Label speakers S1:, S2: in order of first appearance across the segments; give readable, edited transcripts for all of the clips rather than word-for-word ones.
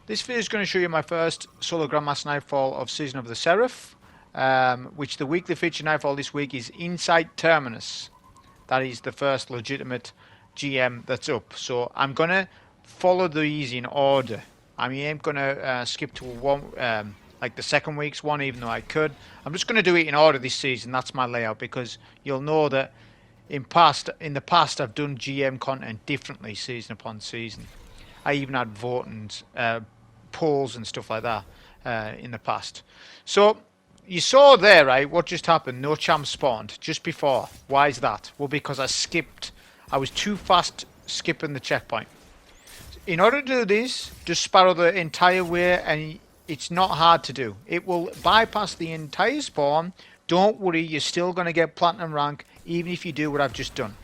S1: This video is going to show you my first solo Grandmaster Nightfall of Season of the Seraph, which the weekly feature Nightfall this week is inside Terminus. That is the first legitimate GM that's up. So I'm going to follow these in order. I ain't going to skip to one, like the second week's one, even though I could. I'm just going to do it in order this season. That's my layout, because you'll know that in the past I've done GM content differently season upon season. I even had voting polls and stuff like that in the past. So you saw there, right, what just happened. No champ spawned just before. Why is that? Well, because I was too fast skipping the checkpoint. In order to do this, just sparrow the entire way, and it's not hard to do. It will bypass the entire spawn. Don't worry, you're still going to get platinum rank even if you do what I've just done,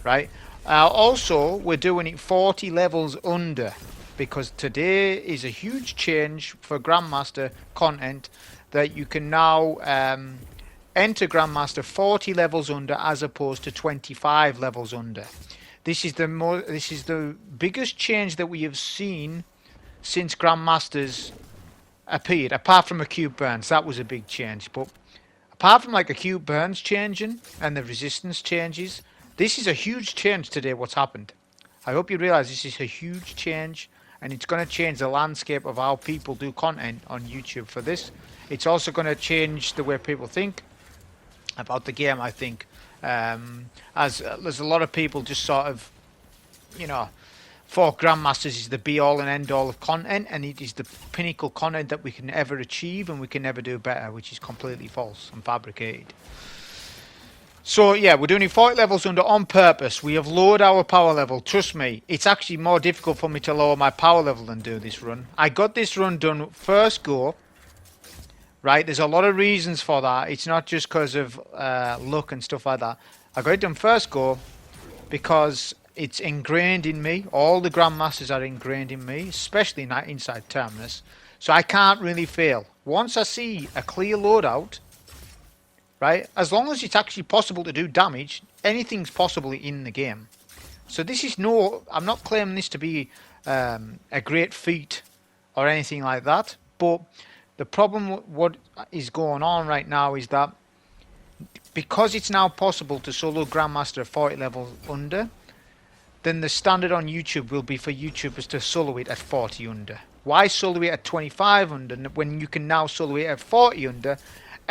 S1: right? Also, we're doing it 40 levels under, because today is a huge change for Grandmaster content, that you can now enter Grandmaster 40 levels under as opposed to 25 levels under. This is the biggest change that we have seen since Grandmasters appeared, apart from acute burns. That was a big change, but apart from like acute burns changing and the resistance changes, this is a huge change today, what's happened. I hope you realise this is a huge change, and it's going to change the landscape of how people do content on YouTube for this. It's also going to change the way people think about the game, I think. As there's a lot of people just sort of, for Grandmasters is the be-all and end-all of content, and it is the pinnacle content that we can ever achieve, and we can never do better, which is completely false and fabricated. So yeah, we're doing it 40 levels under on purpose. We have lowered our power level. Trust me, it's actually more difficult for me to lower my power level than do this run. I got this run done first go, right? There's a lot of reasons for that. It's not just because of luck and stuff like that. I got it done first go because it's ingrained in me. All the Grandmasters are ingrained in me, especially inside Terminus. So I can't really fail. Once I see a clear loadout, right, as long as it's actually possible to do damage, anything's possible in the game. So this is I'm not claiming this to be a great feat or anything like that, but the problem what is going on right now is that because it's now possible to solo Grandmaster 40 levels under, then the standard on YouTube will be for YouTubers to solo it at 40 under. Why solo it at 25 under when you can now solo it at 40 under?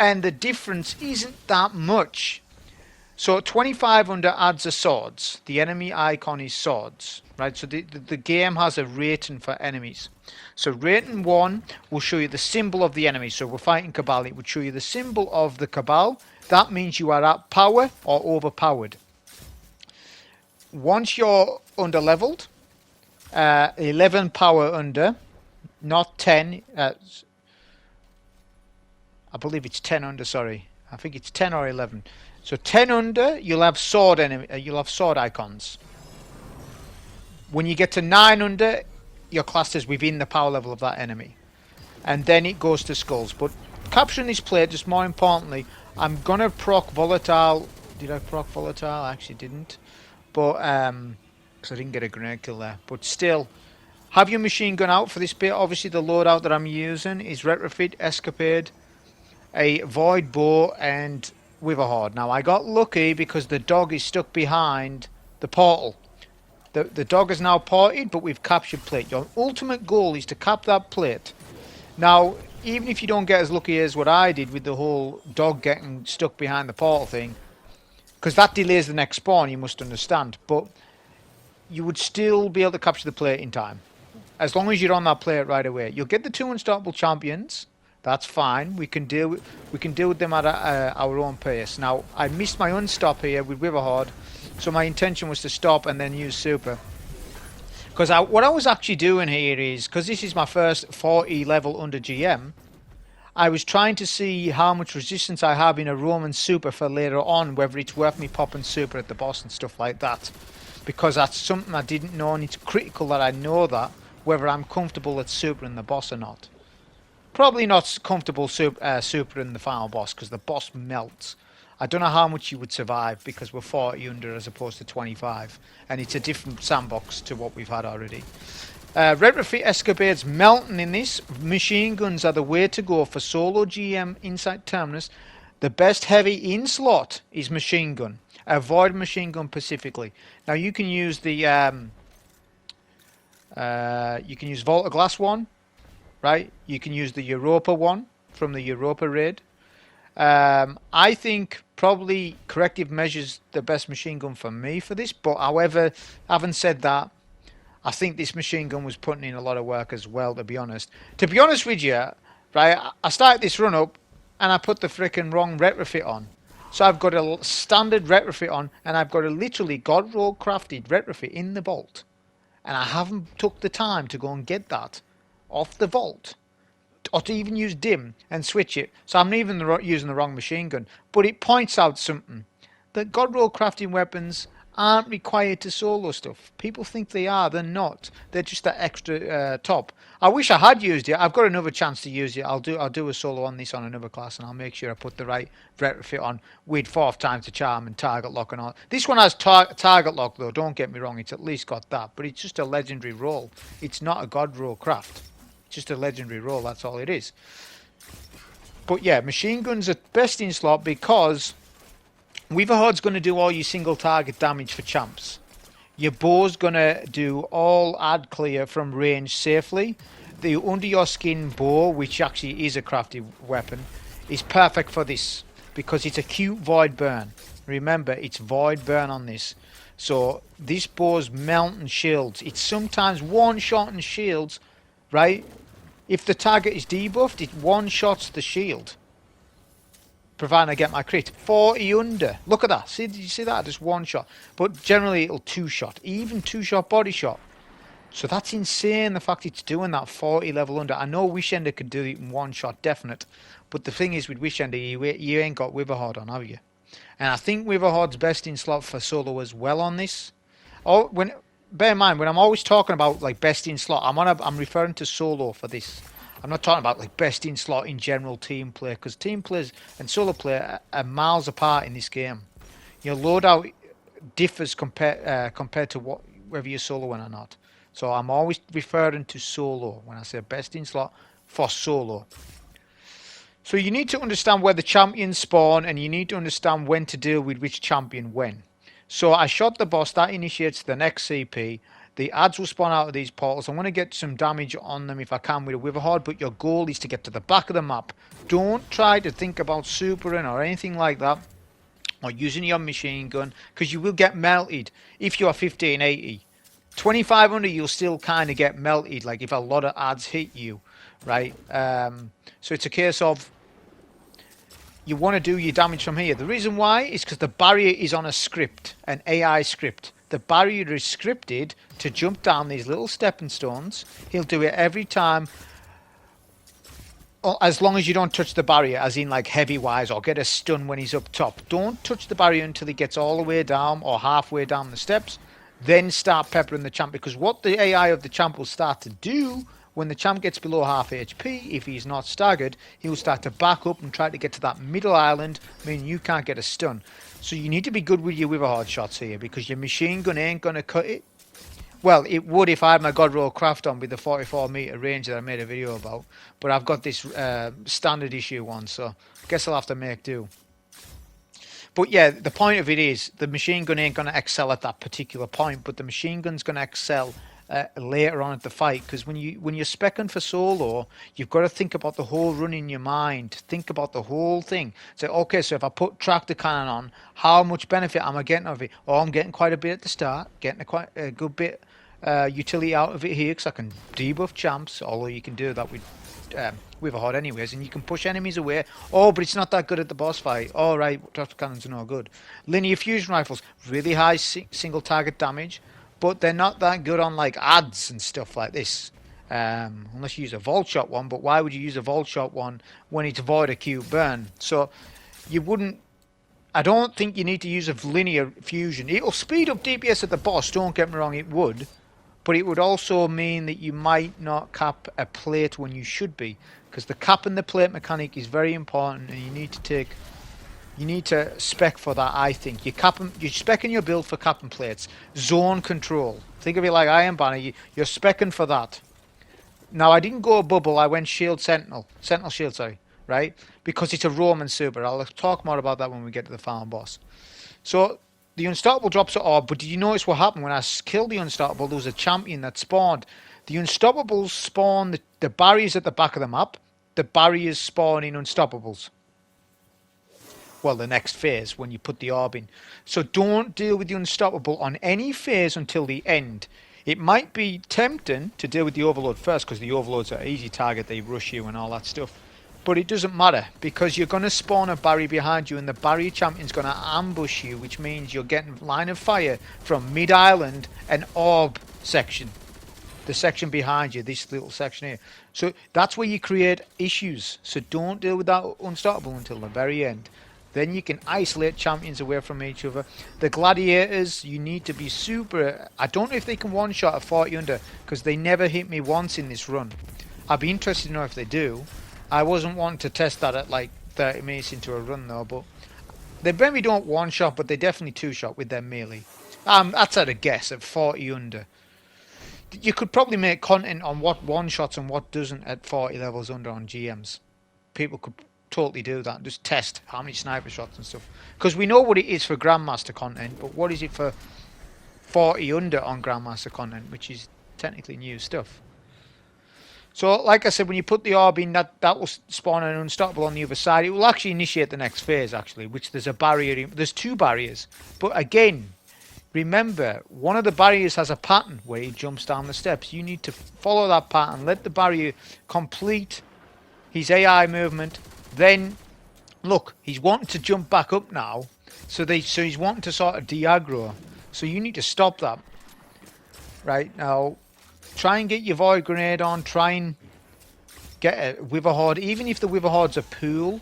S1: And the difference isn't that much. So 25 under adds a swords. The enemy icon is swords, right? So the game has a rating for enemies. So rating 1 will show you the symbol of the enemy. So we're fighting Cabal. It would show you the symbol of the Cabal. That means you are at power or overpowered. Once you're under leveled, 11 power under, not 10. I believe it's 10 under, sorry. I think it's 10 or 11. So 10 under, you'll have sword icons. When you get to 9 under, your class is within the power level of that enemy. And then it goes to skulls. But capturing this plate, just more importantly, I'm going to proc volatile. Did I proc volatile? I actually didn't. But, because I didn't get a grenade kill there. But still, have your machine gun out for this bit. Obviously the loadout that I'm using is Retrofit Escapade, a void bow, and Witherhoard. Now I got lucky because the dog is stuck behind the portal. The dog is now ported, but we've captured plate. Your ultimate goal is to cap that plate. Now, even if you don't get as lucky as what I did with the whole dog getting stuck behind the portal thing, because that delays the next spawn, you must understand, but you would still be able to capture the plate in time, as long as you're on that plate right away. You'll get the 2 unstoppable champions. That's fine. We can deal with them at our own pace. Now, I missed my unstop here with Witherhoard, so my intention was to stop and then use super. Because what I was actually doing here is, because this is my first 40 level under GM, I was trying to see how much resistance I have in a Roman super for later on, whether it's worth me popping super at the boss and stuff like that. Because that's something I didn't know, and it's critical that I know that, whether I'm comfortable at super in the boss or not. Probably not comfortable super in the final boss, because the boss melts. I don't know how much you would survive, because we're 40 under as opposed to 25, and it's a different sandbox to what we've had already. Retrofit Escapade's melting in this. Machine guns are the way to go for solo GM inside Terminus. The best heavy in slot is machine gun. Avoid machine gun specifically. Now you can use the Volta Glass one, right? You can use the Europa one from the Europa raid. I think probably Corrective Measure's the best machine gun for me for this, but however, having said that, I think this machine gun was putting in a lot of work as well, to be honest. To be honest with you, right, I started this run up and I put the freaking wrong retrofit on. So I've got a standard retrofit on and I've got a literally God roll crafted retrofit in the vault. And I haven't took the time to go and get that off the vault. Or to even use dim and switch it. So I'm even using the wrong machine gun. But it points out something. That God roll crafting weapons aren't required to solo stuff. People think they are, they're not. They're just that extra top. I wish I had used it. I've got another chance to use it. I'll do a solo on this on another class, and I'll make sure I put the right retrofit on with 4th time to charm and target lock and all. This one has target lock though, don't get me wrong, it's at least got that, but it's just a legendary roll. It's not a god roll craft. It's just a legendary roll, that's all it is. But yeah, machine guns are best in slot because Witherhoard's going to do all your single target damage for champs. Your bow's going to do all ad clear from range safely. The under your skin bow, which actually is a crafted weapon, is perfect for this because it's a cute void burn. Remember, it's void burn on this. So this bow's mountain shields. It's sometimes one-shotting shields, right? If the target is debuffed, it one-shots the shield. Providing I get my crit. 40 under. Look at that. See, did you see that? Just one shot. But generally it'll 2-shot. Even 2-shot body shot. So that's insane, the fact it's doing that 40 level under. I know Wishender could do it in 1 shot, definite. But the thing is with Wishender, you ain't got Witherhoard on, have you? And I think Witherhoard's best in slot for solo as well on this. Oh, bear in mind, when I'm always talking about like best in slot, I'm referring to solo for this. I'm not talking about like best in slot in general team play, because team plays and solo play are miles apart in this game. Your loadout differs compared to whether you're soloing or not. So I'm always referring to solo when I say best in slot for solo. So you need to understand where the champions spawn, and you need to understand when to deal with which champion when. So I shot the boss, that initiates the next CP. The ads will spawn out of these portals. I want to get some damage on them if I can with a Witherhoard, but your goal is to get to the back of the map. Don't try to think about supering or anything like that, or using your machine gun, because you will get melted if you are 1580. 2500 you'll still kind of get melted, like if a lot of ads hit you, right? So it's a case of you want to do your damage from here. The reason why is because the barrier is on a script, an AI script. The barrier is scripted to jump down these little stepping stones. He'll do it every time, as long as you don't touch the barrier, as in like heavy wise, or get a stun when he's up top. Don't touch the barrier until he gets all the way down or halfway down the steps. Then start peppering the champ, because what the AI of the champ will start to do when the champ gets below half HP, if he's not staggered, he will start to back up and try to get to that middle island, meaning you can't get a stun. So you need to be good with your Witherhoard shots here, because your machine gun ain't going to cut it. Well, it would if I had my God Roll craft on with the 44 meter range that I made a video about. But I've got this standard issue one, so I guess I'll have to make do. But yeah, the point of it is, the machine gun ain't going to excel at that particular point, but the machine gun's going to excel later on at the fight, because when you're speccing for solo, you've got to think about the whole run in your mind. Think about the whole thing. Say, okay, so if I put tractor cannon on, how much benefit am I getting of it? Oh, I'm getting quite a bit at the start, getting quite a good bit utility out of it here, because I can debuff champs, although you can do that with Witherhoard anyways, and you can push enemies away. Oh, but it's not that good at the boss fight. All right, tractor cannons are no good. Linear fusion rifles, really high single target damage, but they're not that good on like ads and stuff like this, unless you use a vault shot one. But why would you use a vault shot one when it's void acute burn? So you wouldn't, I don't think you need to use a linear fusion. It'll speed up DPS at the boss, don't get me wrong, it would, but it would also mean that you might not cap a plate when you should be, because the cap and the plate mechanic is very important, and you need to take You need to spec for that, I think. You're specking your build for cap and plates. Zone control. Think of it like Iron Banner. You're specking for that. Now, I didn't go bubble. I went shield sentinel. Sentinel shield, sorry. Right? Because it's a Roman super. I'll talk more about that when we get to the final boss. So, the Unstoppable drops an orb. But did you notice what happened? When I killed the Unstoppable, there was a champion that spawned. The Unstoppables spawn the barriers at the back of the map. The barriers spawn in Unstoppables. Well, the next phase when you put the orb in. So don't deal with the Unstoppable on any phase until the end. It might be tempting to deal with the Overload first because the Overloads are an easy target, they rush you and all that stuff. But it doesn't matter because you're going to spawn a barrier behind you and the barrier champion's going to ambush you, which means you're getting line of fire from mid-island and orb section. The section behind you, this little section here. So that's where you create issues. So don't deal with that Unstoppable until the very end. Then you can isolate champions away from each other. The gladiators, you need to be super... I don't know if they can one-shot at 40 under, because they never hit me once in this run. I'd be interested to know if they do. I wasn't wanting to test that at like 30 minutes into a run though, but... They maybe don't one-shot, but they definitely two-shot with their melee. That's at a guess, at 40 under. You could probably make content on what one-shots and what doesn't at 40 levels under on GMs. People could... totally do that and just test how many sniper shots and stuff, because we know what it is for Grandmaster content, but what is it for 40 under on Grandmaster content, which is technically new stuff. So like I said, when you put the orb in, that will spawn an Unstoppable on the other side. It will actually initiate the next phase actually, which there's a barrier there's two barriers, but again, remember, one of the barriers has a pattern where he jumps down the steps. You need to follow that pattern, let the barrier complete his AI movement. Then, look, he's wanting to jump back up now, so he's wanting to sort of de-aggro. So you need to stop that. Right, now, try and get your Void Grenade on, try and get a Witherhoard. Even if the Witherhoard's a pool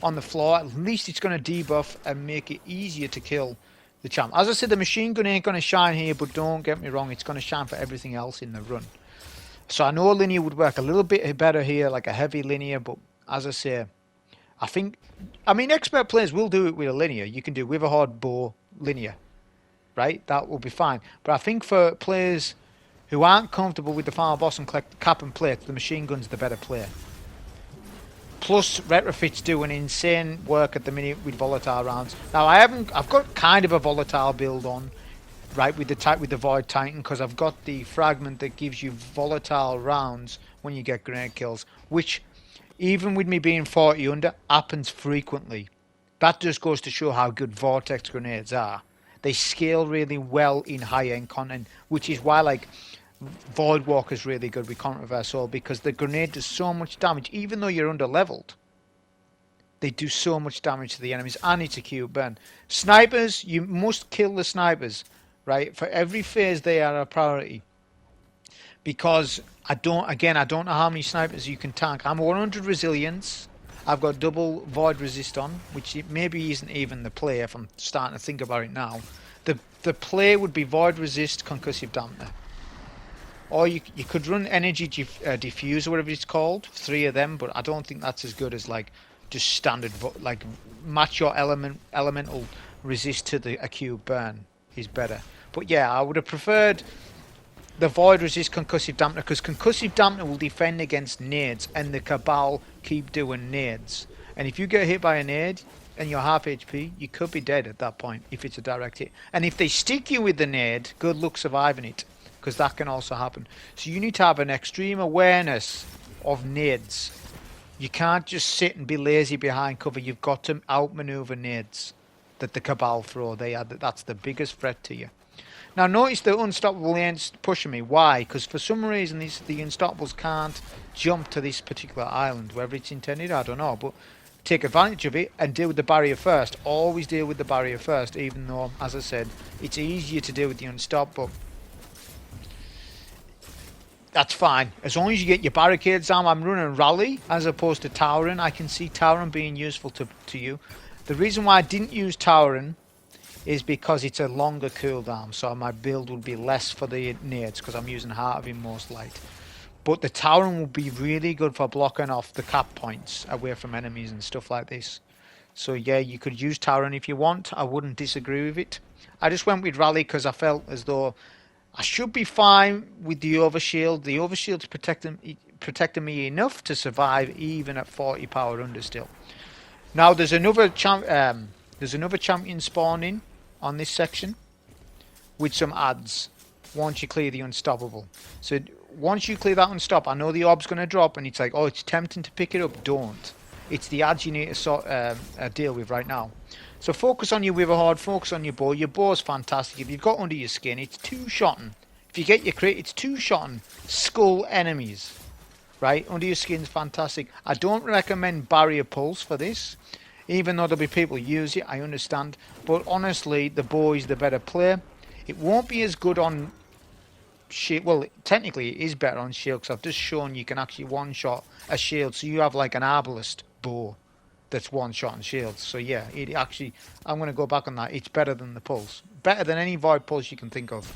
S1: on the floor, at least it's going to debuff and make it easier to kill the champ. As I said, the machine gun ain't going to shine here, but don't get me wrong, it's going to shine for everything else in the run. So I know a linear would work a little bit better here, like a heavy linear, but as I say, I mean, expert players will do it with a linear. You can do Witherhoard, bow, linear, right? That will be fine. But I think for players who aren't comfortable with the final boss and collect cap and plate, the machine gun's the better player. Plus, Retrofit's doing insane work at the minute with volatile rounds. Now, I've got kind of a volatile build on, right, with the Void Titan, because I've got the fragment that gives you volatile rounds when you get grenade kills, which, even with me being 40 under, happens frequently. That just goes to show how good Vortex Grenades are. They scale really well in high-end content, which is why, like, Void Walker's really good with Controversial, because the grenade does so much damage, even though you're under-leveled. They do so much damage to the enemies, and it's a cube burn. Snipers, you must kill the snipers, right? For every phase, they are a priority. Because I don't know how many snipers you can tank. I'm 100 resilience. I've got double void resist on, which maybe isn't even the play if I'm starting to think about it now. The play would be void resist, concussive dampener. Or you could run energy diffuse or whatever it's called, 3 of them, but I don't think that's as good as like just standard, like match your elemental resist to the acute burn is better. But yeah, I would have preferred the void resist concussive dampener, because concussive dampener will defend against nades, and the Cabal keep doing nades. And if you get hit by a nade and you're half HP, you could be dead at that point if it's a direct hit. And if they stick you with the nade, good luck surviving it, because that can also happen. So you need to have an extreme awareness of nades. You can't just sit and be lazy behind cover. You've got to outmaneuver nades that the Cabal throw. That's the biggest threat to you. Now notice the Unstoppable ain't pushing me. Why? Because for some reason the Unstoppables can't jump to this particular island. Whether it's intended, I don't know. But take advantage of it and deal with the barrier first. Always deal with the barrier first, even though, as I said, it's easier to deal with the Unstoppable. That's fine. As long as you get your barricades down. I'm running Rally as opposed to Towering. I can see Towering being useful to you. The reason why I didn't use Towering is because it's a longer cooldown, so my build would be less for the nades because I'm using Heart of Inmost Light. But the Towering will be really good for blocking off the cap points away from enemies and stuff like this. So yeah, you could use Tauren if you want. I wouldn't disagree with it. I just went with Rally because I felt as though I should be fine with the overshield. The overshield's protecting me enough to survive even at 40 power under still. Now there's another champion spawning on this section with some adds once you clear the unstoppable. So once you clear that unstop, I know the orb's going to drop and it's like, oh, it's tempting to pick it up. Don't. It's the adds you need to deal with right now. So focus on your Witherhoard, focus on your bow. Your bow's fantastic. If you've got under your skin, it's two-shotting. If you get your crit, it's two-shotting skull enemies. Right? Under your skin's fantastic. I don't recommend barrier pulse for this. Even though there'll be people who use it, I understand. But honestly, the bow is the better player. It won't be as good on shield. Well, technically it is better on shield because I've just shown you can actually one-shot a shield. So you have like an arbalist bow that's one-shot on shields. So yeah, it actually, I'm going to go back on that. It's better than the pulse. Better than any void pulse you can think of.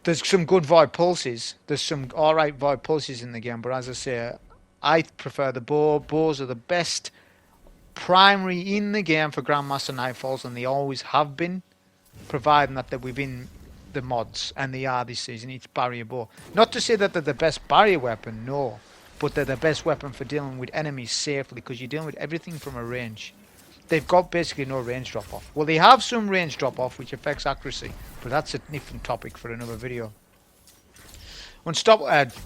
S1: There's some good void pulses. There's some alright void pulses in the game. But as I say, I prefer the bow. Bows are the best primary in the game for Grandmaster Nightfalls, and they always have been, providing that they're within the mods, and they are this season. It's barrier bow. Not to say that they're the best barrier weapon, no, but they're the best weapon for dealing with enemies safely, because you're dealing with everything from a range. They've got basically no range drop off. Well, they have some range drop off which affects accuracy, but that's a different topic for another video.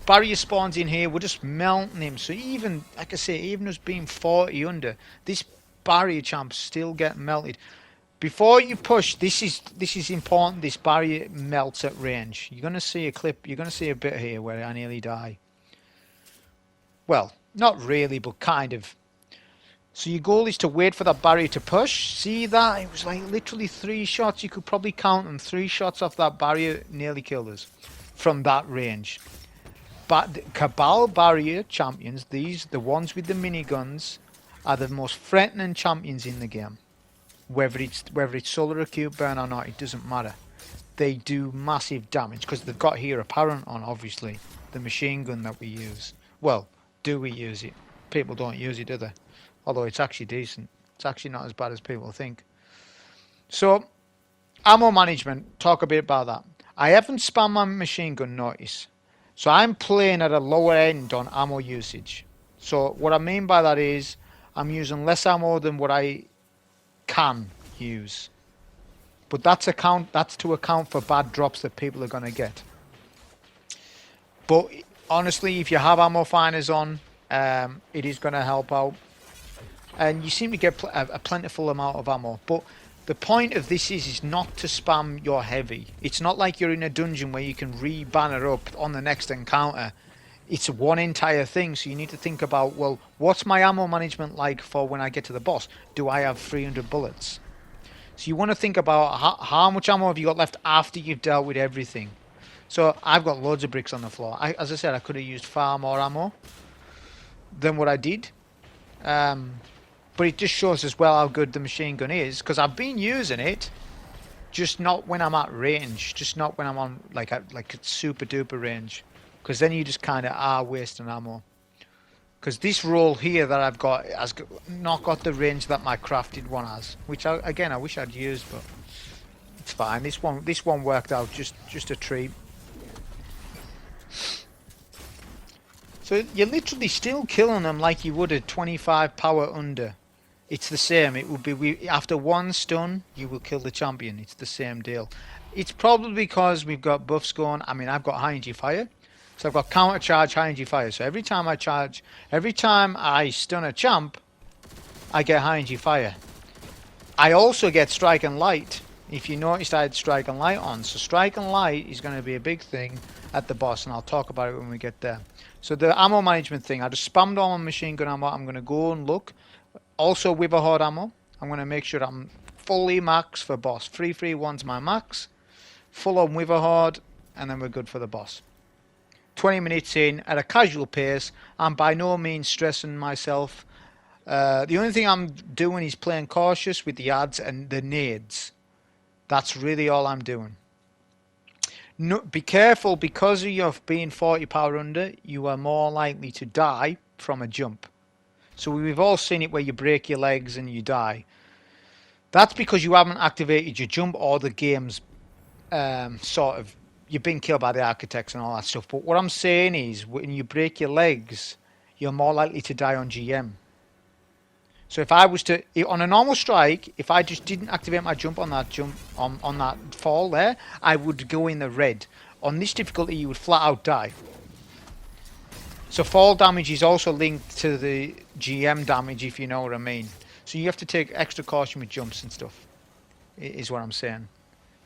S1: Barrier spawns in here, we're just melting him. So even, like I say, even us being 40 under, this barrier champ's still getting melted. Before you push, this is important, this barrier melts at range. You're going to see a clip, you're going to see a bit here where I nearly die. Well, not really, but kind of. So your goal is to wait for that barrier to push. See that? It was like literally 3 shots. You could probably count them. 3 shots off that barrier nearly killed us from that range. But Cabal barrier champions, the ones with the miniguns, are the most threatening champions in the game. Whether it's solar acute burn or not, it doesn't matter. They do massive damage because they've got here apparent on, obviously, the machine gun that we use. Well, do we use it? People don't use it, do they? Although it's actually decent. It's actually not as bad as people think. So, ammo management, talk a bit about that. I haven't spammed my machine gun, notice. So I'm playing at a lower end on ammo usage. So what I mean by that is I'm using less ammo than what I can use. But that's to account for bad drops that people are going to get. But honestly, if you have ammo finders on, it is going to help out. And you seem to get a plentiful amount of ammo. But the point of this is not to spam your heavy. It's not like you're in a dungeon where you can re-banner up on the next encounter. It's one entire thing, so you need to think about, well, what's my ammo management like for when I get to the boss? Do I have 300 bullets? So you want to think about how much ammo have you got left after you've dealt with everything. So I've got loads of bricks on the floor. As I said, I could have used far more ammo than what I did. But it just shows as well how good the machine gun is, because I've been using it, just not when I'm at range, just not when I'm on like a super duper range, because then you just kind of are wasting ammo. Because this roll here that I've got has not got the range that my crafted one has, which again I wish I'd used, but it's fine. This one worked out just a treat. So you're literally still killing them like you would at 25 power under. It's the same. It would be after one stun, you will kill the champion. It's the same deal. It's probably because we've got buffs going. I mean, I've got high energy fire, so I've got counter charge, high energy fire. So every time I stun a champ, I get high energy fire. I also get strike and light. If you noticed, I had strike and light on. So strike and light is going to be a big thing at the boss, and I'll talk about it when we get there. So the ammo management thing, I just spammed all my machine gun ammo. I'm going to go and look. Also Witherhoard ammo. I'm going to make sure I'm fully max for boss. 331's my max. Full on Witherhoard, and then we're good for the boss. 20 minutes in at a casual pace. I'm by no means stressing myself. The only thing I'm doing is playing cautious with the adds and the nades. That's really all I'm doing. No, be careful, because of your being 40 power under, you are more likely to die from a jump. So we've all seen it where you break your legs and you die. That's because you haven't activated your jump, or the game's sort of, you've been killed by the architects and all that stuff. But what I'm saying is, when you break your legs, you're more likely to die on GM. So if I was to, on a normal strike, if I just didn't activate my jump on that on that fall there, I would go in the red. On this difficulty, you would flat out die. So fall damage is also linked to the GM damage, if you know what I mean. So you have to take extra caution with jumps and stuff, is what I'm saying.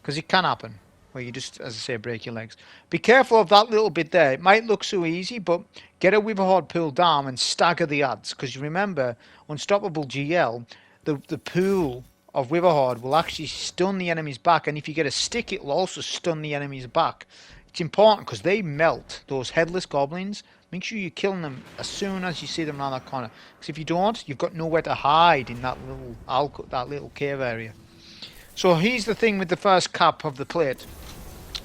S1: Because it can happen, where you just, as I say, break your legs. Be careful of that little bit there. It might look so easy, but get a Witherhoard pool down and stagger the adds. Because you remember, Unstoppable GL, the pool of Witherhoard will actually stun the enemy's back. And if you get a stick, it will also stun the enemy's back. It's important because they melt, those headless goblins. Make sure you're killing them as soon as you see them around that corner. Because if you don't, you've got nowhere to hide in that little cave area. So here's the thing with the first cap of the plate.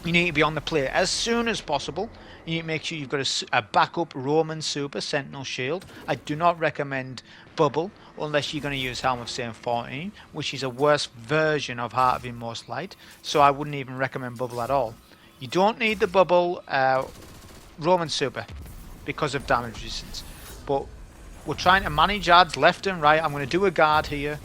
S1: You need to be on the plate as soon as possible. You need to make sure you've got a backup Roman Super Sentinel Shield. I do not recommend Bubble unless you're going to use Helm of Saint 14, which is a worse version of Heart of Inmost Light. So I wouldn't even recommend Bubble at all. You don't need the Bubble Roman Super because of damage resistance. But we're trying to manage adds left and right. I'm going to do a guard here.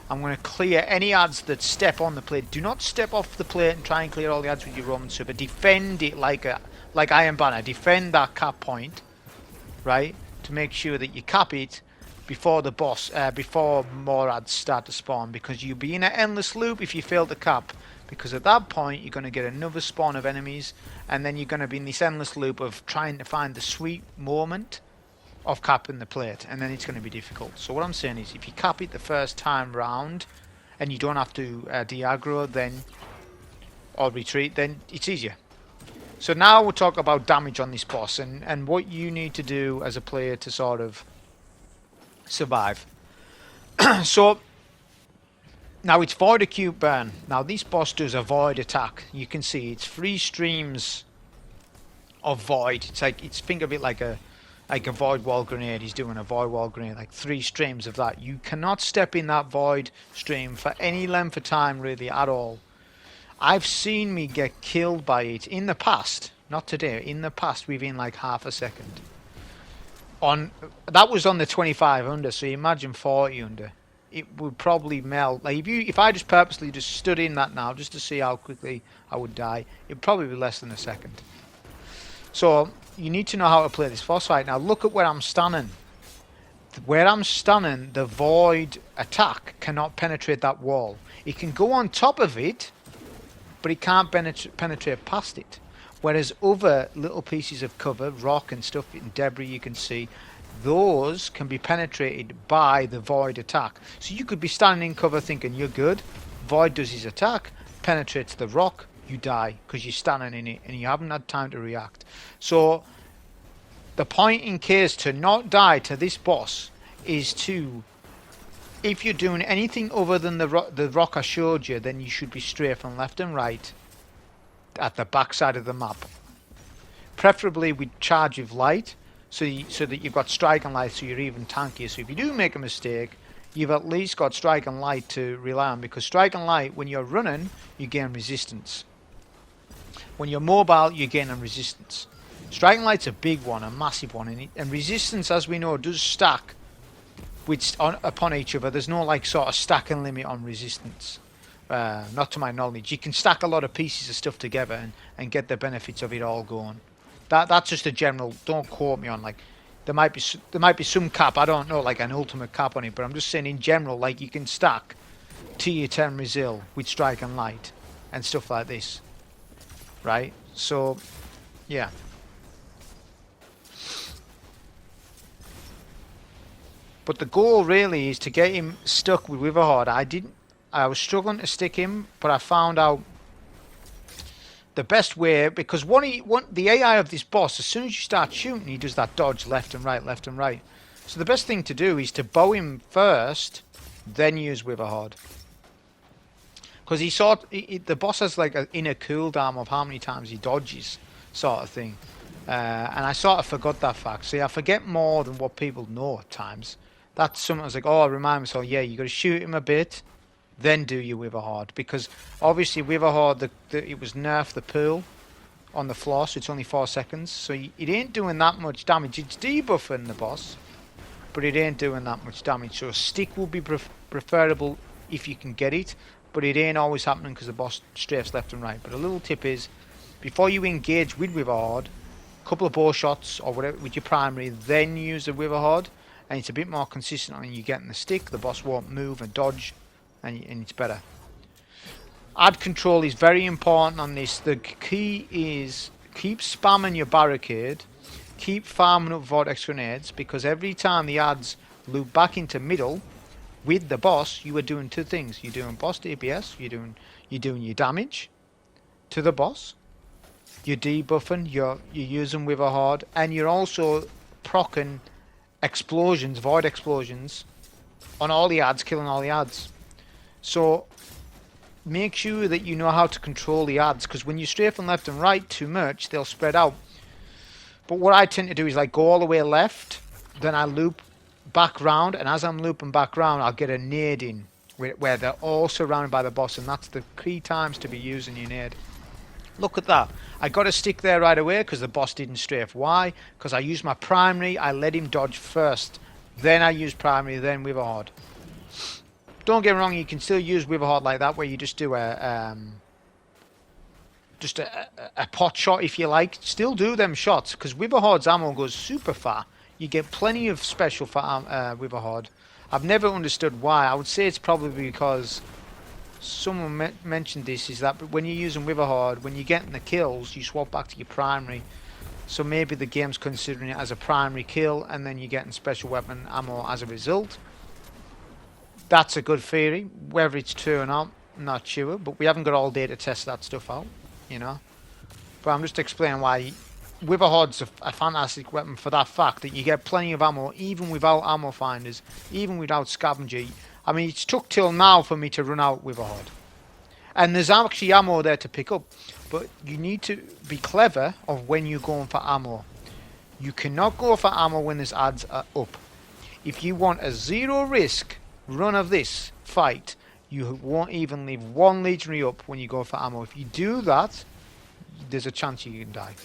S1: I'm going to clear any adds that step on the plate. Do not step off the plate and try and clear all the adds with your Roman Super. Defend it like Iron Banner. Defend that cap point, right? To make sure that you cap it before the boss, before more adds start to spawn. Because you'll be in an endless loop if you fail to cap. Because at that point, you're going to get another spawn of enemies. And then you're going to be in this endless loop of trying to find the sweet moment of capping the plate, and then it's going to be difficult. So what I'm saying is, if you cap it the first time round and you don't have to de-aggro then, or retreat, then it's easier. So now we'll talk about damage on this boss and what you need to do as a player to sort of survive. So now it's Void Acute Burn. Now this boss does a void attack. You can see it's 3 streams of void. It's like, think of it like a void wall grenade. He's doing a void wall grenade, like 3 streams of that. You cannot step in that void stream for any length of time really at all. I've seen me get killed by it in the past, not today, in the past within like half a second. That was on the 25 under, so you imagine 40 under. It would probably melt. Like if I just purposely just stood in that now just to see how quickly I would die, it would probably be less than a second. So you need to know how to play this boss fight. Now look at where I'm standing. Where I'm standing, the void attack cannot penetrate that wall. It can go on top of it, but it can't penetrate past it. Whereas other little pieces of cover, rock and stuff and debris you can see, those can be penetrated by the void attack. So you could be standing in cover thinking you're good. Void does his attack, penetrates the rock, you die because you're standing in it and you haven't had time to react. So the point in case to not die to this boss is to, if you're doing anything other than the rock I showed you, then you should be straight from left and right at the back side of the map. Preferably with charge of light, so that you've got strike and light, so you're even tankier. So if you do make a mistake, you've at least got strike and light to rely on, because strike and light, when you're running, you gain resistance. When you're mobile, you gain on resistance. Strike and light's a big one, a massive one, and resistance, as we know, does stack upon each other. There's no like sort of stacking limit on resistance, not to my knowledge. You can stack a lot of pieces of stuff together and get the benefits of it all going. That's just a general. Don't quote me on like there might be some cap. I don't know, like an ultimate cap on it, but I'm just saying in general, like you can stack tier 10 resil with strike and light and stuff like this, right? So yeah. But the goal really is to get him stuck with Witherhoard. I was struggling to stick him, but I found out the best way, because the AI of this boss, as soon as you start shooting, he does that dodge left and right, left and right. So the best thing to do is to bow him first, then use Witherhoard. Because the boss has like an inner cooldown of how many times he dodges, sort of thing. And I sort of forgot that fact. See, I forget more than what people know at times. That's something I was like, oh, I remind myself, yeah, you got to shoot him a bit, then do your Witherhoard, because obviously Witherhoard, it was nerfed the pool on the floor, so it's only 4 seconds, so it ain't doing that much damage. It's debuffing the boss, but it ain't doing that much damage. So a stick will be preferable if you can get it, but it ain't always happening because the boss strafes left and right. But a little tip is, before you engage with Witherhoard, a couple of bow shots or whatever with your primary, then use the Witherhoard, and it's a bit more consistent when you're getting the stick. The boss won't move and dodge, and it's better. Ad control is very important on this. The key is keep spamming your Barricade, keep farming up Vortex Grenades, because every time the ads loop back into middle with the boss, you are doing two things. You're doing boss DPS, you're doing your damage to the boss, you're debuffing, you're using Witherhoard, and you're also proccing explosions, void explosions on all the ads, killing all the ads. So make sure that you know how to control the ads, because when you strafe them left and right too much, they'll spread out. But what I tend to do is like go all the way left, then I loop back round, and as I'm looping back round, I'll get a nade in where they're all surrounded by the boss, and that's the key times to be using your nade. Look at that. I got a stick there right away because the boss didn't strafe. Why? Because I used my primary, I let him dodge first. Then I used primary, then Witherhoard. Don't get me wrong, you can still use Witherhoard like that, where you just do a pot shot if you like. Still do them shots, because Witherhoard's ammo goes super far. You get plenty of special for Witherhoard. I've never understood why. I would say it's probably because someone mentioned this, is that when you're using Witherhoard, when you're getting the kills, you swap back to your primary. So maybe the game's considering it as a primary kill, and then you're getting special weapon ammo as a result. That's a good theory. Whether it's true or not, I'm not sure, but we haven't got all day to test that stuff out, you know. But I'm just explaining why Witherhoard's a fantastic weapon for that fact that you get plenty of ammo, even without ammo finders, even without scavenger. I mean, it's took till now for me to run out Witherhoard. And there's actually ammo there to pick up, but you need to be clever of when you're going for ammo. You cannot go for ammo when there's ads are up. If you want a zero risk run of this fight, you won't even leave one legionary up when you go for ammo. If you do that, there's a chance you can die.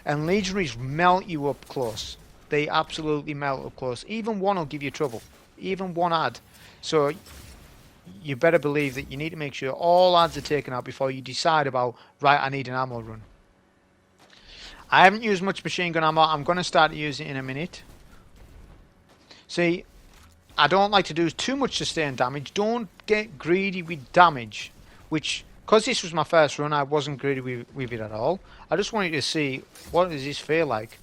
S1: And legionaries melt you up close. They absolutely melt up close. Even one will give you trouble. Even one ad. So you better believe that you need to make sure all ads are taken out before you decide about, right, I need an ammo run. I haven't used much machine gun ammo. I'm going to start using it in a minute. See, I don't like to do too much sustained damage. Don't get greedy with damage, which, because this was my first run, I wasn't greedy with it at all. I just wanted to see, what does this feel like,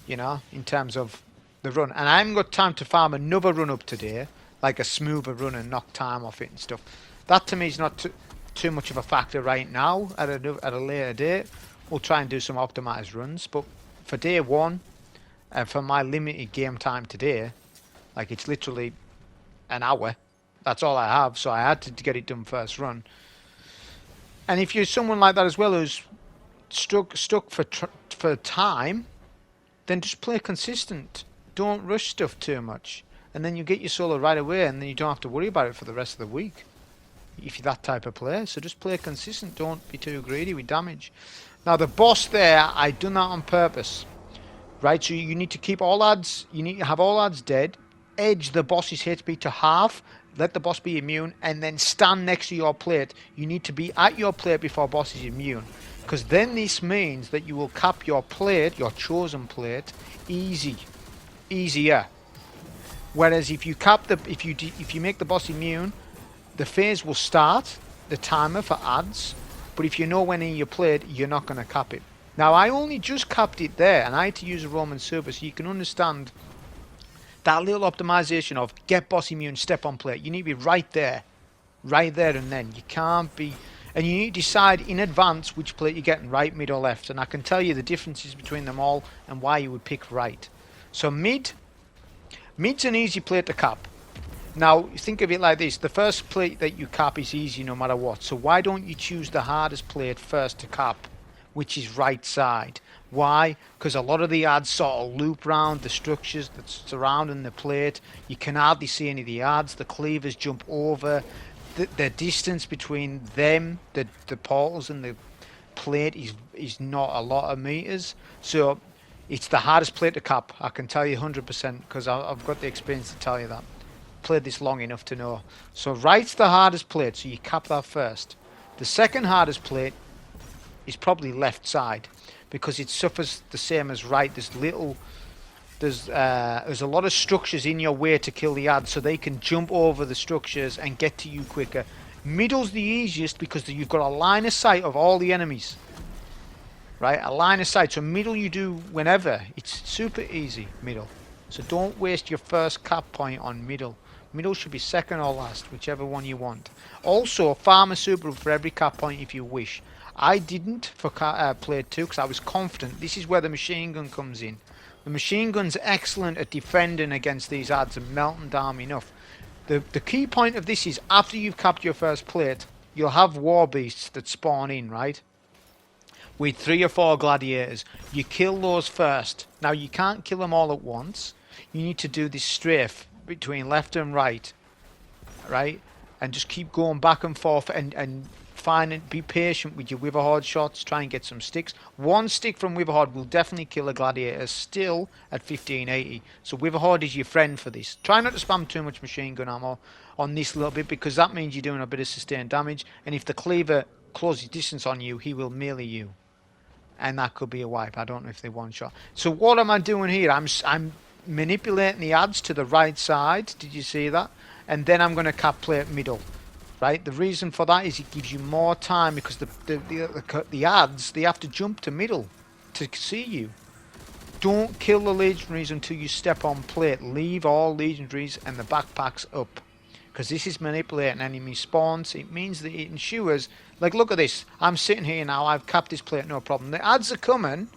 S1: you know, in terms of the run. And I haven't got time to farm another run up today, like a smoother run and knock time off it and stuff. That to me is not too much of a factor right now. At a later date, we'll try and do some optimized runs. But for day one, and for my limited game time today, like it's literally an hour. That's all I have, so I had to get it done first run. And if you're someone like that as well who's stuck for time, then just play consistent. Don't rush stuff too much, and then you get your solo right away, and then you don't have to worry about it for the rest of the week. If you're that type of player, so just play consistent. Don't be too greedy with damage. Now the boss there, I done that on purpose, right? So you need to keep all ads. You need to have all ads dead. Edge the boss's HP to half, let the boss be immune, and then stand next to your plate. You need to be at your plate before boss is immune, because then this means that you will cap your plate, your chosen plate, easier. Whereas if you cap if you make the boss immune, the phase will start the timer for ads, but if you know when in your plate, you're not going to cap it. Now I only just capped it there, and I had to use a Roman server, so you can understand that little optimization of get boss immune, step on plate. You need to be right there and then. You can't be, and you need to decide in advance which plate you're getting, right, mid or left. And I can tell you the differences between them all and why you would pick right. So mid's an easy plate to cap. Now think of it like this: the first plate that you cap is easy no matter what. So why don't you choose the hardest plate first to cap, which is right side? Why? Because a lot of the ads sort of loop round the structures that's surrounding the plate. You can hardly see any of the ads. The cleavers jump over. The distance between them, the portals and the plate is not a lot of meters. So it's the hardest plate to cap. I can tell you 100% because I've got the experience to tell you that. Played this long enough to know. So right's the hardest plate, so you cap that first. The second hardest plate is probably left side because it suffers the same as right. There's a lot of structures in your way to kill the ads, so they can jump over the structures and get to you quicker. Middle's the easiest because you've got a line of sight of all the enemies. Right, a line of sight. So middle you do whenever. It's super easy, middle. So don't waste your first cap point on middle. Middle should be second or last, whichever one you want. Also, farm a super for every cap point if you wish. I didn't for plate 2 because I was confident. This is where the machine gun comes in. The machine gun's excellent at defending against these ads and melting down enough. The key point of this is after you've capped your first plate, you'll have war beasts that spawn in, right? With 3 or 4 gladiators. You kill those first. Now you can't kill them all at once. You need to do this strafe between left and right, right? And just keep going back and forth and find it. Be patient with your Witherhoard shots. Try and get some sticks. 1 stick from Witherhoard will definitely kill a gladiator still at 1580. So Witherhoard is your friend for this. Try not to spam too much machine gun ammo on this little bit because that means you're doing a bit of sustained damage. And if the cleaver closes distance on you, he will melee you. And that could be a wipe. I don't know if they one shot. So what am I doing here? I'm manipulating the ads to the right side. Did you see that? And then I'm going to cap plate middle. Right? The reason for that is it gives you more time because the ads, they have to jump to middle to see you. Don't kill the legionaries until you step on plate. Leave all legionaries and the backpacks up. Because this is manipulating enemy spawns. It means that it ensures, like look at this. I'm sitting here now, I've capped this plate, no problem. The ads are coming,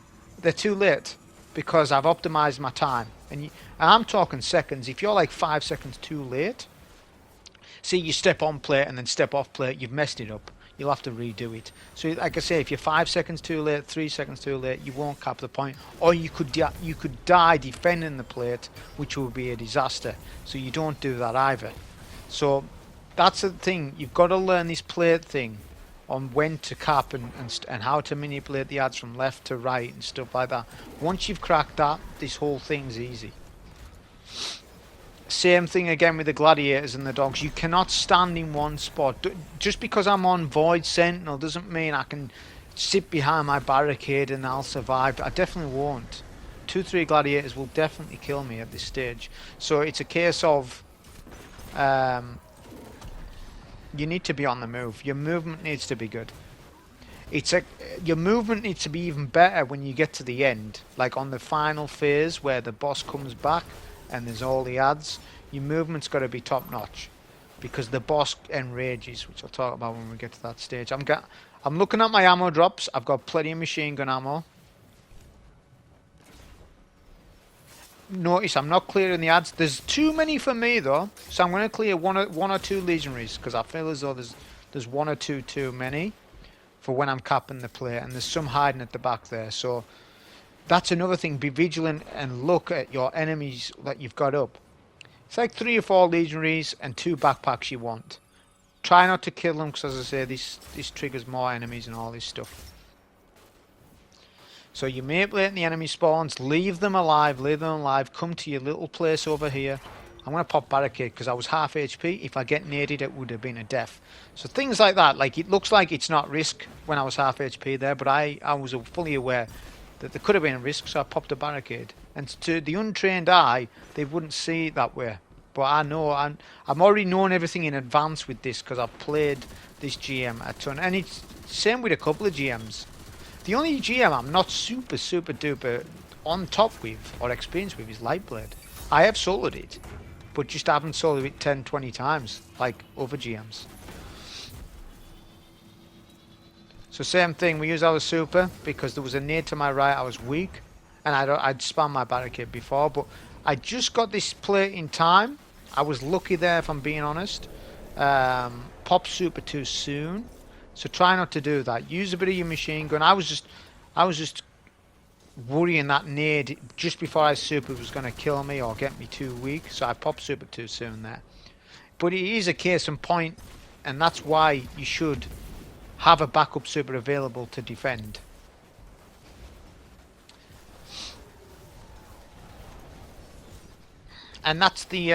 S1: they're too late. Because I've optimized my time. And I'm talking seconds. If you're like 5 seconds too late, see you step on plate and then step off plate, you've messed it up. You'll have to redo it. So like I say, if you're 5 seconds too late, 3 seconds too late, you won't cap the point. Or you could die defending the plate, which would be a disaster. So you don't do that either. So that's the thing. You've got to learn this plate thing on when to cap and how to manipulate the ads from left to right and stuff like that. Once you've cracked that, this whole thing's easy. Same thing again with the gladiators and the dogs. You cannot stand in one spot. Just because I'm on Void Sentinel doesn't mean I can sit behind my barricade and I'll survive. I definitely won't. 2-3 gladiators will definitely kill me at this stage. So it's a case of you need to be on the move. Your movement needs to be good. Your movement needs to be even better when you get to the end, like on the final phase where the boss comes back and there's all the ads. Your movement's got to be top notch because the boss enrages, which I'll talk about when we get to that stage. I'm looking at my ammo drops. I've got plenty of machine gun ammo. Notice I'm not clearing the ads. There's too many for me though, so I'm going to clear one or two legionaries because I feel as though there's 1 or 2 too many for when I'm capping the plate, and there's some hiding at the back there. So that's another thing. Be vigilant and look at your enemies that you've got up. It's like 3 or 4 legionaries and 2 backpacks you want. Try not to kill them because, as I say, this triggers more enemies and all this stuff. So you manipulate the enemy spawns, leave them alive, come to your little place over here. I'm going to pop Barricade because I was half HP. If I get naded, it would have been a death. So things like that, like it looks like it's not risk when I was half HP there, but I was fully aware that there could have been a risk, so I popped a Barricade. And to the untrained eye, they wouldn't see it that way. But I know, I'm already knowing everything in advance with this because I've played this GM a ton. And it's the same with a couple of GMs. The only GM I'm not super duper on top with or experienced with is Lightblade. I have soloed it, but just haven't soloed it 10-20 times like other GMs. So same thing, we use our super because there was a nade to my right, I was weak, and I'd spam my Barricade before, but I just got this plate in time. I was lucky there, if I'm being honest. Pop super too soon. So try not to do that. Use a bit of your machine gun. I was just worrying that nade just before I super was going to kill me or get me too weak, so I popped super too soon there. But it is a case in point, and that's why you should have a backup super available to defend. And that's the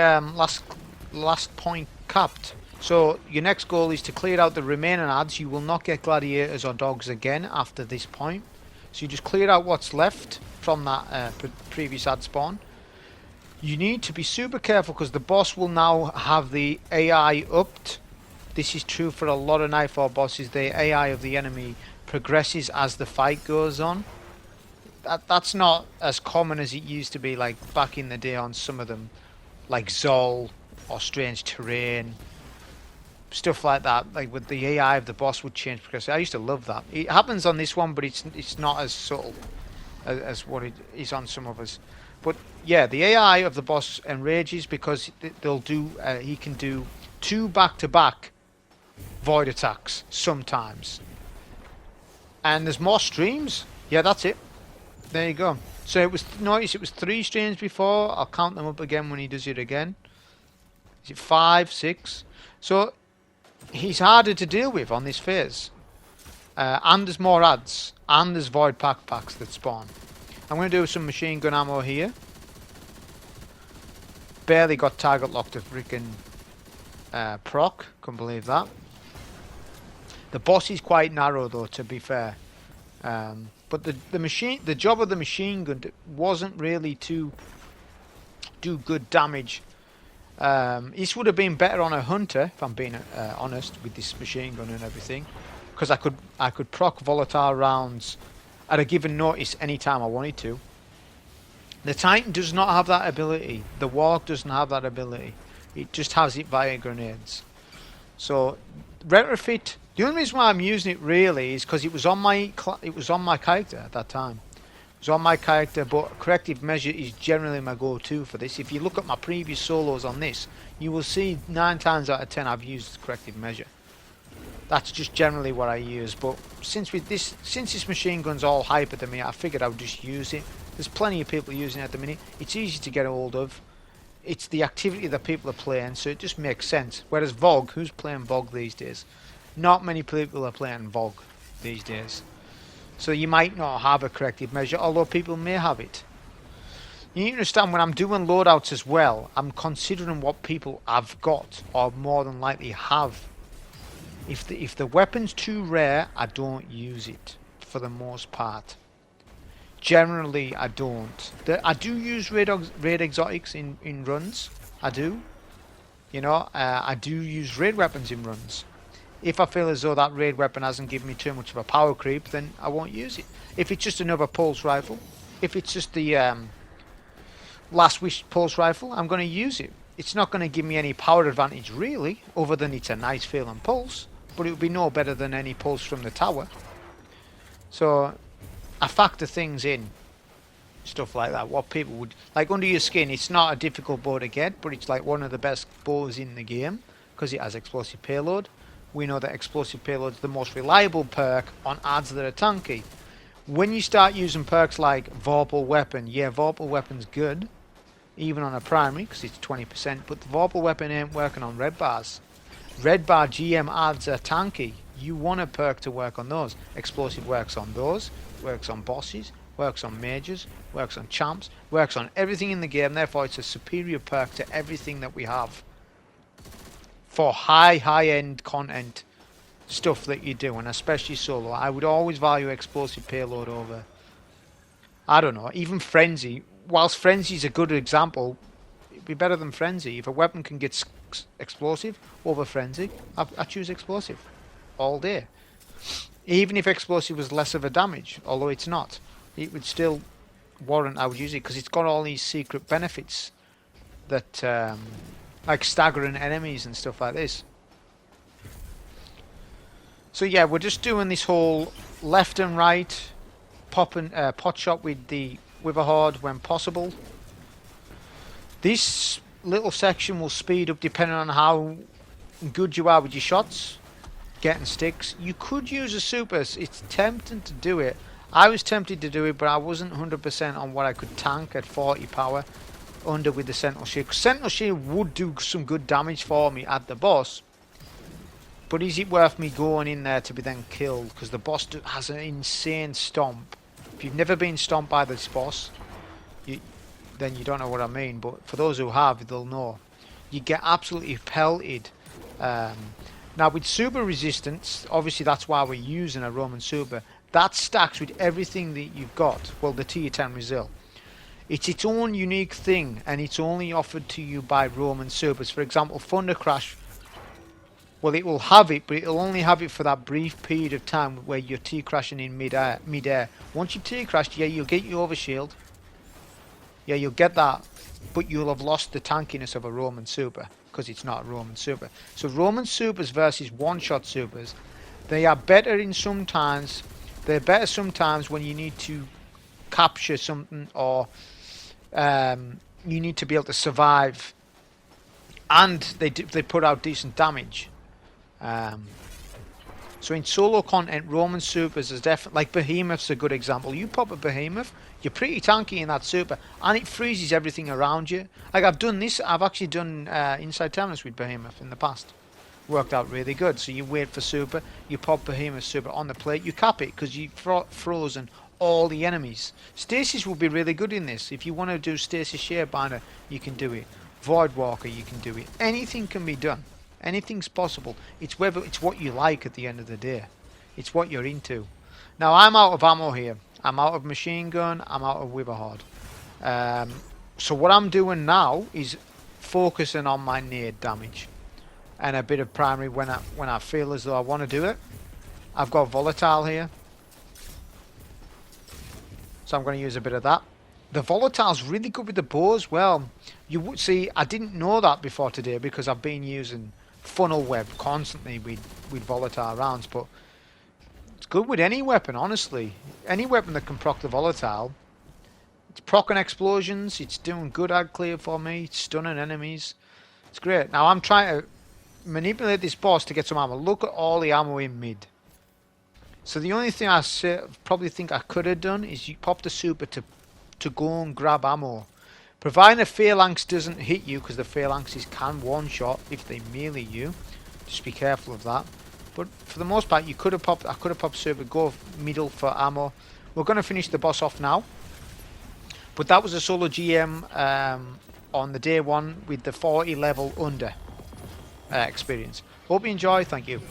S1: last point capped. So your next goal is to clear out the remaining adds. You will not get gladiators or dogs again after this point. So you just clear out what's left from that previous ad spawn. You need to be super careful because the boss will now have the AI upped. This is true for a lot of Nightfall bosses. The AI of the enemy progresses as the fight goes on. That's not as common as it used to be, like back in the day on some of them, like Zol or Strange Terrain, stuff like that. Like with the AI of the boss would change because I used to love that. It happens on this one, but it's not as subtle as what it is on some others. But yeah, the AI of the boss enrages because they'll do. He can do 2 back-to-back void attacks sometimes, and there's more streams. Yeah, that's it. There you go. So it was, notice it was 3 streams before. I'll count them up again when he does it again. Is it 5, 6? So he's harder to deal with on this phase. And there's more adds. And there's void packs that spawn. I'm going to do some machine gun ammo here. Barely got target locked to freaking proc. Couldn't believe that. The boss is quite narrow though, to be fair. But the job of the machine gun wasn't really to do good damage. This would have been better on a hunter, if I'm being honest, with this machine gun and everything, because I could proc volatile rounds at a given notice anytime I wanted to. The Titan does not have that ability. The Warg doesn't have that ability. It just has it via grenades. So Retrofit. The only reason why I'm using it really is because it was on my character at that time. It was on my character, but corrective measure is generally my go-to for this. If you look at my previous solos on this, you will see 9 times out of 10 I've used corrective measure. That's just generally what I use. But since this machine gun's all hype at the minute, I figured I would just use it. There's plenty of people using it at the minute. It's easy to get a hold of. It's the activity that people are playing, so it just makes sense. Whereas Vogue, who's playing Vogue these days? Not many people are playing Vogue these days. So you might not have a corrective measure, although people may have it. You need to understand, when I'm doing loadouts as well, I'm considering what people have got, or more than likely have. If the weapon's too rare, I don't use it, for the most part. Generally, I don't. I do use raid exotics in runs. I do. You know, I do use raid weapons in runs. If I feel as though that raid weapon hasn't given me too much of a power creep, then I won't use it. If it's just another pulse rifle, if it's just the Last Wish pulse rifle, I'm going to use it. It's not going to give me any power advantage really, other than it's a nice feeling pulse, but it would be no better than any pulse from the tower. So I factor things in, stuff like that, what people would like. Under Your Skin, it's not a difficult bow to get, but it's like one of the best bows in the game because it has explosive payload. We know that explosive payload is the most reliable perk on adds that are tanky. When you start using perks like Vorpal Weapon, yeah, Vorpal Weapon's good, even on a primary, because it's 20%, but the Vorpal Weapon ain't working on red bars. Red bar GM adds are tanky. You want a perk to work on those. Explosive works on those, works on bosses, works on mages, works on champs, works on everything in the game, therefore it's a superior perk to everything that we have. For high-end content stuff that you do, and especially solo, I would always value explosive payload over, I don't know, even Frenzy. Whilst Frenzy is a good example, it'd be better than Frenzy. If a weapon can get explosive over Frenzy, I choose explosive all day. Even if explosive was less of a damage, although it's not, it would still warrant I would use it because it's got all these secret benefits that like staggering enemies and stuff like this. So yeah, we're just doing this whole left and right popping pot shot with the Witherhoard when possible. This little section will speed up depending on how good you are with your shots, getting sticks. You could use a super, it's tempting to do it. I was tempted to do it, but I wasn't 100% on what I could tank at 40 power under with the Sentinel Shield. Sentinel Shield would do some good damage for me at the boss, but is it worth me going in there to be then killed? Because the boss has an insane stomp. If you've never been stomped by this boss, then you don't know what I mean, but for those who have, they'll know. You get absolutely pelted. Now with super resistance, obviously that's why we're using a Roman super. That stacks with everything that you've got. Well, the tier 10 Resil. It's its own unique thing, and it's only offered to you by Roman supers. For example, Thunder Crash, well, it will have it, but it'll only have it for that brief period of time where you're T-crashing in mid-air. Once you've T-crashed, yeah, you'll get your overshield. Yeah, you'll get that, but you'll have lost the tankiness of a Roman super, because it's not a Roman super. So Roman supers versus one-shot supers, they are better in sometimes. They're better sometimes when you need to capture something, or you need to be able to survive, and they put out decent damage. So in solo content, Roman supers is definitely, like Behemoth's a good example. You pop a Behemoth, you're pretty tanky in that super, and it freezes everything around you. Like I've done this, I've actually done inside Terminus with Behemoth in the past. Worked out really good. So you wait for super, you pop Behemoth super on the plate, you cap it because you've frozen all the enemies. Stasis will be really good in this. If you want to do Stasis Sharebinder, you can do it. Voidwalker, you can do it. Anything can be done. Anything's possible. It's whether it's what you like at the end of the day. It's what you're into. Now I'm out of ammo here. I'm out of machine gun. I'm out of Witherhoard. So what I'm doing now is focusing on my nade damage and a bit of primary when I feel as though I want to do it. I've got volatile here, so I'm going to use a bit of that. The volatile's really good with the bow as well. You would see, I didn't know that before today because I've been using funnel web constantly with volatile rounds, but it's good with any weapon, honestly. Any weapon that can proc the volatile. It's proccing explosions, it's doing good ad clear for me, it's stunning enemies. It's great. Now I'm trying to manipulate this boss to get some ammo. Look at all the ammo in mid. So the only thing I probably think I could have done is you pop the super to go and grab ammo. Providing a Phalanx doesn't hit you, because the Phalanxes can one-shot if they melee you. Just be careful of that. But for the most part, I could have popped super, go middle for ammo. We're going to finish the boss off now. But that was a solo GM on the day one with the 40 level under experience. Hope you enjoy. Thank you.